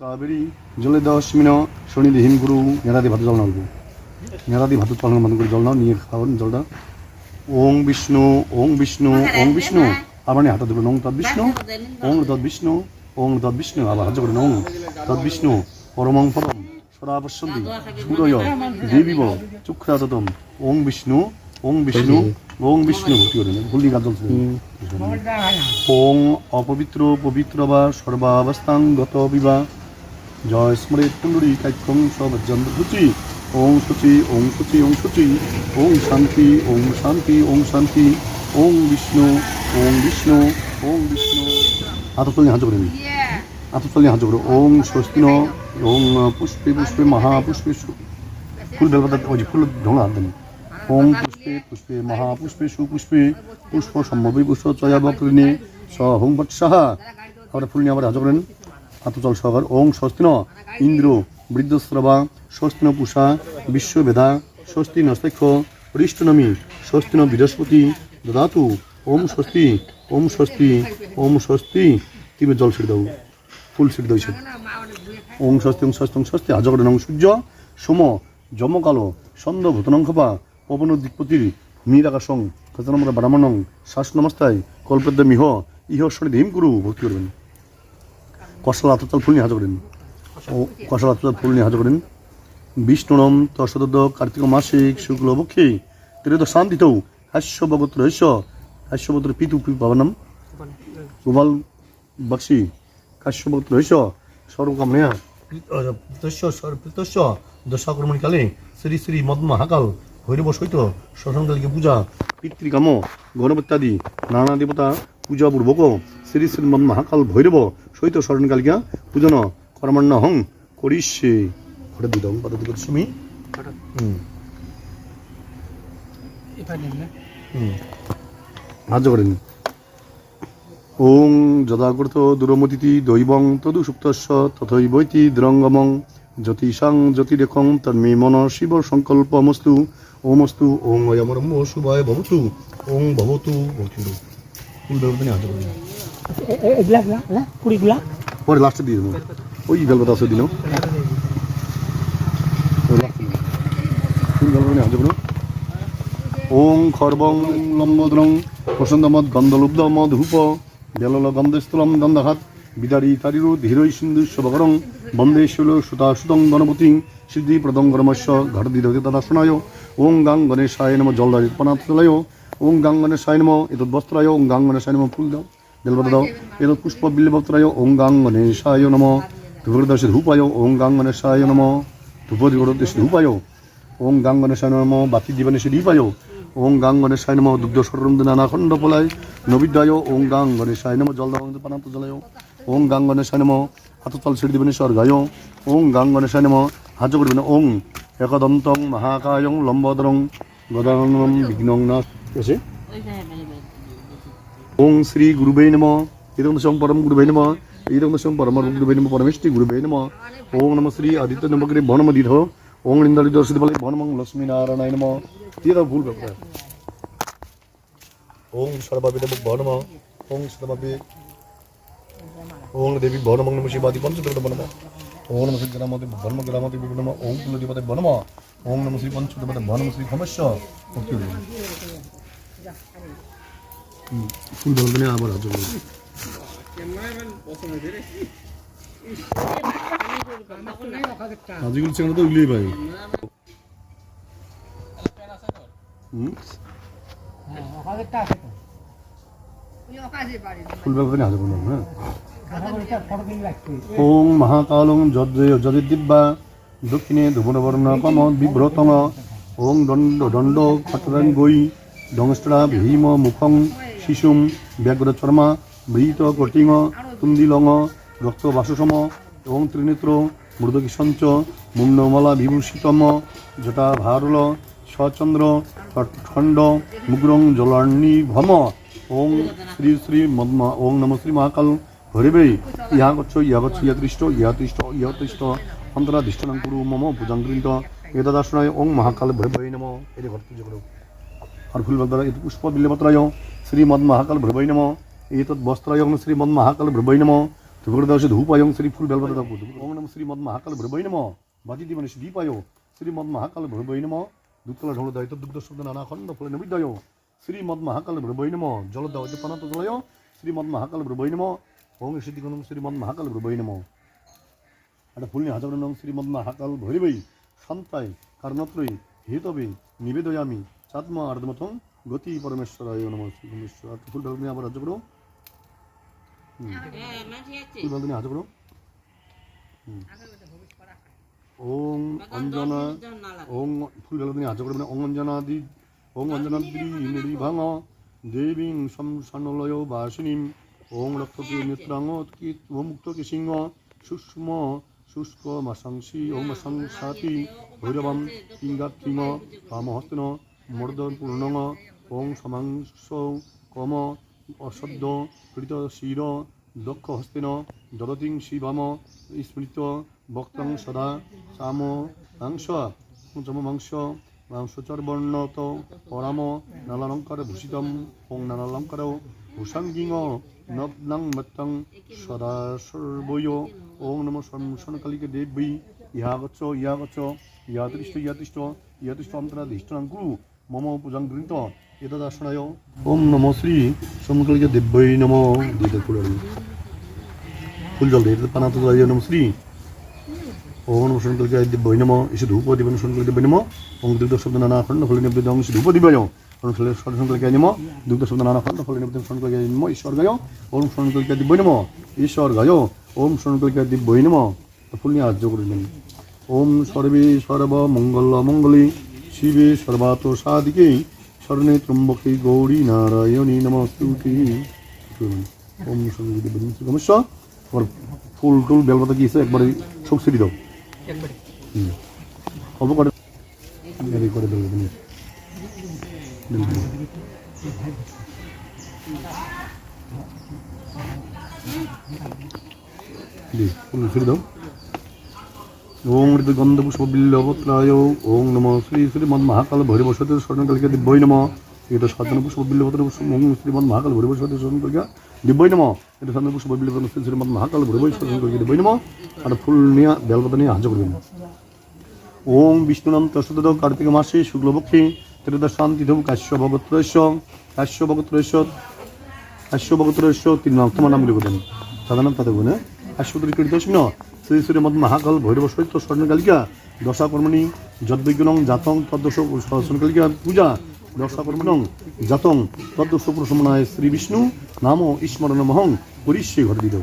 ಕಾವೇರಿ জলদস্মিন শনিদি হিমগুরু নেড়াদি ভাত জল নাড়ব নেড়াদি ভাত পালন বন্ধ করে জল নাও নিয়ে খাওয়ান জলটা ওং বিষ্ণু ওং বিষ্ণু ওং বিষ্ণু আবার হাতে দেবেন ওং তৎ বিষ্ণু ওং তৎ বিষ্ণু ওং তৎ বিষ্ণু আবার হাত করেন ওং তৎ বিষ্ণু পরমং পরম সদা পশ্যন্তি সূরয় দেবীব চক্ষুরাততম ওং বিষ্ণু ওং বিষ্ণু ওং বিষ্ণু ভক্তি করেন ভুলনি কাজ চলছে ওং অপবিত্র পবিত্র বা সর্বাবস্থাং গত বিবা জয় স্মৃত পুণ্ডরী কাইক্ষং সবজ্জন্ত শুচি ওং শুচি ওং শুচি ওং শুচি ওং শান্তি ওং শান্তি ওং শান্তি ওং বিষ্ণু ওং বিষ্ণু ওং বিষ্ণু আততলি হাত করেন আততলি হাত করে ওং স্বস্তিন ওং পুষ্পে পুষ্পে মহাপুষ্পে ফুল বেলপাতা ওই যে ফুল ঢোঙা হাত দেন ওং পুষ্পে পুষ্পে মহাপুষ্পে সুপুষ্পে পুষ্প সম্ভবী পুষ্প চয়া বক্রিণী স হোং বৎসাহা আবার ফুল নিয়ে আবার হাত করেন আতচল সহকার ওং স্বস্তিন ইন্দ্র বৃদ্ধশ্রবা স্বস্তিন পুষা বিশ্ববেদা স্বস্তি নস্তেক্ষ পৃষ্ঠনমী স্বস্তিন বৃহস্পতি দদাতু ওম স্বস্তি ওম স্বস্তি ওম স্বস্তি তিবে জল ছিড়ে দাও ফুল ছিড়ে দাও ওং স্বস্তি ওং স্বস্তি ওং স্বস্তি আজগড় নং সূর্য সোম যমকালো ছন্দ ভূতনং খপা পবন দিকপতির ভূমিরাকাশং কতনম্বর ব্রাহ্মণং শ্বাস নমস্তায় কল্পদ্য মিহ ইহ শনি হিম গুরু ভক্তি করবেন কষাল আততাল ফুল নিয়ে হাজ করেন ও কষাল আততাল ফুল নিয়ে হাজ করেন বিষ্ণুরম তৎসদ কার্তিক মাসিক শুক্লপক্ষে ত্রেদ শান্তিতৌ হাস্যবগত রহস্য হাস্যবগত পিতু পাবনম গোপাল বক্সি কাশ্যবগত রহস্য সর্বকাময়া প্রীতস্য দশাকর্মণিকালে শ্রী শ্রী মদমহাকাল ভৈরব সহিত শ্মশানকালীকে পূজা পিতৃকাম গণপত্যাদি নানা দেবতা পূজাপূর্বক শ্রী শ্রী মহাকাল ভৈরব সহিত স্মরণকালিকা পূজন কর্মাণ্য হং করিষ্যে হঠাৎ দিত পদ্ধতি তুমি সাহায্য করেন ওং যদাকৃত দুরমতিথি দৈবং তদু সুপ্তস্য তথৈবৈতি দ্রঙ্গমং জ্যোতিষাং জ্যোতিরেখং তন্মে মন শিব সংকল্পমস্তু ওমস্তু ওং অয়মরম শুভায় ভবতু ওং ভবতু ভবতু ফুল ব্যবধানে হাত করেন পরে লাস্টে দিয়ে দেবো ওই বেলপাতা আছে দিল ফুল ব্যবধানে হাত করুন ওং খর্বং লম্বদ্রং প্রসন্দমদ গন্ধলুব্ধ মধূপ বেলল গন্ধস্থলম দন্দাহাত বিদারী তারিরু ধীরৈ সিন্ধু শবকরং বন্দে শৈল সুতাসুতং গণপতি সিদ্ধি প্রদং গরমস্য ঘটদিদতে তদাসনায় ওং গাং গণেশায় নম জলদারিপনাতলায় ওং গাং গণেশায় নম এতৎ বস্ত্রায় ওং গাং গণেশায় নম ফুল দাও বেলপাতা দাও এতৎ পুষ্প বিল্লবস্ত্রায় ওং গাং গণেশায় নম ধূপদর্শে ধূপায় ওং গাং গণেশায় নম ধূপদর্শে ধূপায় ওং গাং গণেশায় নম বাতি জীবনে সে দীপায় ওং গাং গণেশায় নম দুগ্ধ সরম নানাখণ্ড পলায় নবিদ্যায় ওং গাং গণেশায় নম জলদাং পানাত জলায় ওং গাং গণেশায় নম হাততল ছিড়ে দিবেন স্বর্গায় ওং গাং গণেশায় নম হাজ করবেন ওং একদন্তং মহাকায়ং লম্বদরং গদানং বিঘ্নং নাশ আছে ওং শ্রী গুরুবে নম ইদং দশং পরম গুরুবে নম ইদং দশং পরম গুরুবে নম পরমেষ্টি গুরুবে নম ওং নম শ্রী আদিত্য নমগ্রে বনমদিধ ওং নিন্দালি দর্শিত বলে বনমং লক্ষ্মী নারায়ণ নম দিয়ে দাও ভুল ব্যাপার ওং সর্বাপি দেব বনম ওং সর্বাপি ওং দেবী বনমং নম শিবাদি পঞ্চদেবতা বনম ওং নম শ্রী গ্রামতে বনম গ্রামতে বিবনম ওং কুলদেবতে বনম ওং নম শ্রী পঞ্চদেবতে বনম শ্রী খমস্য ভক্তি ফুল বলবেন আবার হাজ করবেন আজিগুলো চেঙ্গা তো উলিয়ে পাই ফুল বলবেন হাজ করবেন হ্যাঁ ওং মহাকালং যদিদিব্যা দক্ষিণে ধুবনবর্ণ পম বিভ্রতং ওং দণ্ড দণ্ড খটরং গৈ দংষ্ট্রা ভীম মুখং শিশুম ব্যাঘ্রচর্মা বৃত কটিং তুন্দিলং রক্ত বাসসম ওং ত্রিনেত্র মৃদকিসঞ্চ মুন্ডমালা বিভূষিতম জটা ভারল সচন্দ্র খণ্ড মুগ্রং জলার্ণিভম ওং শ্রী শ্রী মদ্মা ওং নম শ্রী মহাকাল হরিবে ইহা গচ্ছ ইহতৃষ্ট অন্তরাধিষ্ঠনং কুরু মম ভুজং গৃহীত এতদাসনায় ওং মহাকাল ভৈরবাই নম এটি ভক্তি যোগ আর ফুল বলদারা এত পুষ্প বিল্লপত্রায় শ্রীমদ মহাকাল ভৈরবাই নম एतद् वस्त्राय श्रीमन्महाकाल भ्रवै नमः 그거로 다시 누파용 쓰리 풀 벨바다 다고 오늘 শ্রীমদ মহাকাল ভরবই নম বাতি দিবনে দীপায় শ্রীমদ মহাকাল ভরবই নম দুধতলা ঢোল দায়িত্ব দুগ্ধ শব্দ নানা খণ্ড ফলে নবিদয় শ্রীমদ মহাকাল ভরবই নম জল দাওয়াতে পানাত জলয় শ্রীমদ মহাকাল ভরবই নম ওং সিদ্ধিগণং শ্রীমদ মহাকাল ভরবই নম একটা ফুল নিয়ে হাজার নং শ্রীমদ মহাকাল ভৈরবই শান্তায় কারণত্রয়ী হেতবে নিবেদয়ামি চাত্মা আর্ধমথং গতি পরমেশ্বরায় নম শ্রী পরমেশ্বর আর ফুল ঢাল নিয়ে আবার রাজ্য করো ফুল ঢাল নিয়ে হাজার করো ওং অঞ্জনা ওং ফুল ঢাল নিয়ে হাজার করো ওং অঞ্জনাদি ওং অঞ্জনাদ্রি নিরিভাঙ দেবীং সংসানলয় বাসিনীম ওং রক্তকে নেত্রাঙ্গ মুক্তকে সিংহ সুষ্ম শুষ্ক মাসাংসি ওং মাসাংসাতি ভৈরবম পিঙ্গাত্রিম কামহস্তেন মর্দন পূর্ণং ওং সমাংস কম অসদ্য পীড়িত শির দক্ষ হস্তেন দদতিং শিবাম স্মৃত ভক্তং সদা সাম মাংস যমমাংস মাংসচর্বর্ণত পরাম নালালঙ্কার ভূষিতম ওং নালালঙ্কার ভূষাঙ্গিং নগ্নাং মত্তং সদা সর্বয় ওং নম সনকালিকে দেবী ইহাগচ্ছ ইহাগচ্ছ ইয়াতিষ্ঠ ইয়াতিষ্ঠ ইয়াতিষ্ঠ অন্তরাধিষ্ঠং কুরু মম পূজাং গৃহীত এতদাসনায় ওম নম শ্রী সমকালিকে দেব্যৈ নম দিতে ফুলারি ফুল জল দিয়ে পানাত নম শ্রী ওম নম সনকালিকে দেব্যৈ নম এসে ধূপ দিবেন সনকালিকে দেব্যৈ নম ওং দুগ্ধ শব্দ নানা খণ্ড ফলে নিবেদ অংশ ধূপ দিবায় ওম সনকালিকে নম দুগ্ধ শব্দ নানা খণ্ড ফলে নিবেদ সনকালিকে নম ঈশ্বর গায় ওম সনকালিকে দেব্যৈ নম ঈশ্বর গায় ওম সনকালিকে দেব্যৈ নম ফুল নিয়ে আর্য করিলেন ওম সর্বে সর্ব মঙ্গল মঙ্গলে শিবে সর্বাত সাধিকে শরণে ত্রম্বকে গৌরী নারায়ণী নমস্তুতে ওম সমস্যা আবার ফুল টুল বেলপাতা কি একবারে শক্তি দাও অল্প করে করে দেবো ফুল ছেড়ে দাও ওং গন্ধপুষ্পবিল্লপত্রায় ওং নম শ্রী শ্রীমদ মহাকাল ভৈরবসতে স্বর্ণকালিকা দিব্যৈ নম এটা সাধনপুষ্পবিল্লপত্র ওং শ্রীমদ মহাকাল ভৈরবসতে স্বর্ণকালিকা দিব্যৈ নম এটা সাধনপুষ্পবিল্লপত্র শ্রীমদ মহাকাল ভৈরব স্বর্ণকালিকা দিব্যৈ নম আর ফুল নিয়ে বেলপাতা নিয়ে হাজার করবেন ওং বিষ্ণুনাম তসদ কার্তিক মাসে শুক্লপক্ষে ত্রয়োদশান্তিধম কাশ্যপগত্রস্য তিন নাম তোমার নাম লিখবেন সাধারণ তাদের গুণে কাশ্যপত্রিকৃতস্মিন শ্রী শ্রীমদ মহাকাল ভৈরব সহিত স্বর্ণকালিকা দশাকর্মণি যদ্বিজ্ঞনং জাতং তদ্দশ স্বর্ণকালিকা পূজা দশাকর্মণং জাতং তদ্দশ প্রসমনায় শ্রী বিষ্ণু নাম স্মরণমহং পরিষ্যে ঘটে দিত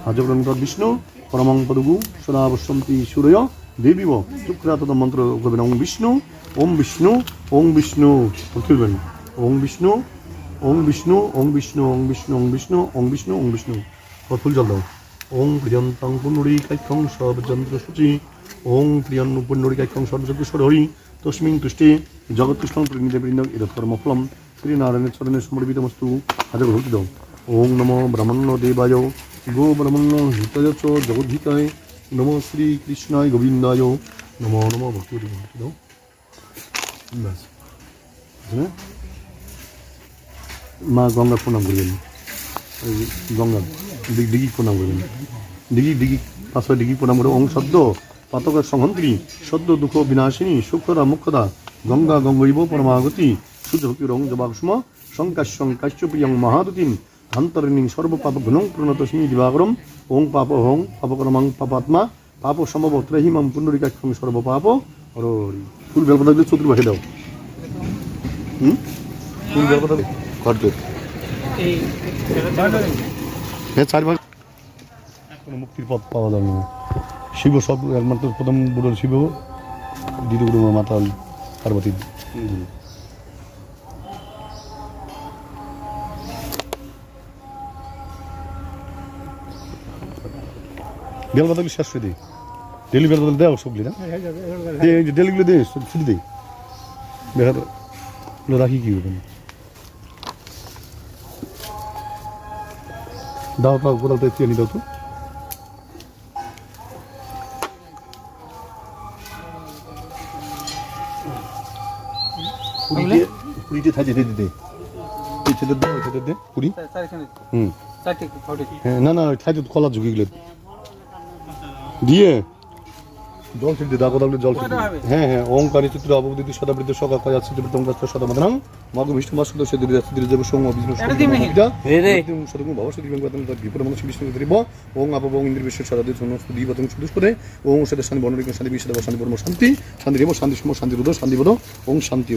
হাজরং তদ বিষ্ণু পরমং পদগু সদাবশ্যন্তি সূরয় দেবীব চুক্রাত মন্ত্র করবেন ওং বিষ্ণু ওম বিষ্ণু ওং বিষ্ণু তুলবেন ওং বিষ্ণু ওং বিষ্ণু ওং বিষ্ণু ওং বিষ্ণু ওং বিষ্ণু ওং বিষ্ণু ওং বিষ্ণু ফুল জল দাও ওং প্রিয়ন্তং পুণ্ডরীকাক্ষং সর্বযন্ত্রসূচি ওং প্রিয়ং পুণ্ডরীকাক্ষং সর্বযজ্ঞেশ্বর হরি তস্মিং তুষ্টে জগৎকৃষ্ণং প্রণীতে বৃন্দং এতৎকর্মফলম শ্রীনারায়ণের চরণে সমর্পিতমস্তু হাজার ভক্তি দাও ওং নমো ব্রাহ্মণ্য দেবায় গো ব্রাহ্মণ্য হিতায় চ জগদ্ধিতায় নমো শ্রীকৃষ্ণায় গোবিন্দায় নমো নমো ভক্তি ভক্তি দাও ব্যাস মা গঙ্গা প্রণাম করবেন গঙ্গা দিঘি প্রণাম করবেন দিঘি পাশে দিঘি প্রণাম করে ওং সদ্য পাতকের সংহন্ত্রী সদ্য দুঃখ বিনাশিনী সুখদা মুখদা গঙ্গা গঙ্গৈব পরমাগতি সুযোগী রং জবাকুষ্ম শঙ্কাশ্যং কাশ্যপ্রিয়ং মহাদুতিম ধান্তরিণী সর্বপাপ ঘনং প্রণতস্মি দিবাকরম ওং পাপ হং পাপকর্মং পাপাত্মা পাপ সম্ভব ত্রহিমং পুণ্ডরীকাক্ষং সর্বপাপ হরি ফুল বেলপাতা দিয়ে চতুর্পাশে দাও ফুল বেলপাতা ঘর দে হ্যাঁ চারবার কোনো মুক্তির পথ পাওয়া যাবে না শিব সব একমাত্র প্রথম বুড়ো শিব দ্বিতীয় গুরু মাতা পার্বতী বেলপাতাগুলো শেষ করে দিই ডেলি বেলপাতা দেওয়া সবগুলি না ডেলিগুলো দে শুধু দিই বেহার রাখি কি হবে দাও দাও কোথাও তো চিনি দাও তো পুরীতে থাকে দিতে ছেদের দে পুরি হুম হ্যাঁ না খাইতে কলা ঝুঁকি গেলে দিয়ে জল ছিটতে দাগ দাগলে জল ছিটতে হ্যাঁ ওঙ্কারি চিত্র অববুদ্ধি সদাবৃদ্ধ সকা কয়া চিত্র তঙ্গাস্ত সদামাদানাং মাগু বিষ্ণু মাস সদস্য দিবি দিবি দেব সঙ্গ বিষ্ণু সদা রে সদগু ভব সদি বিং বাদন বিপদ মন বিষ্ণু দিবি ওং আপ ওং ইন্দ্র বিশ্ব সদা দিত সমস্ত দি বতং সুদুস করে ওং সদা শান্তি বর্ণরিক শান্তি বিশ্বদ শান্তি পরম শান্তি শান্তি রেব শান্তি সম শান্তি রুদ শান্তি বদ ওং শান্তি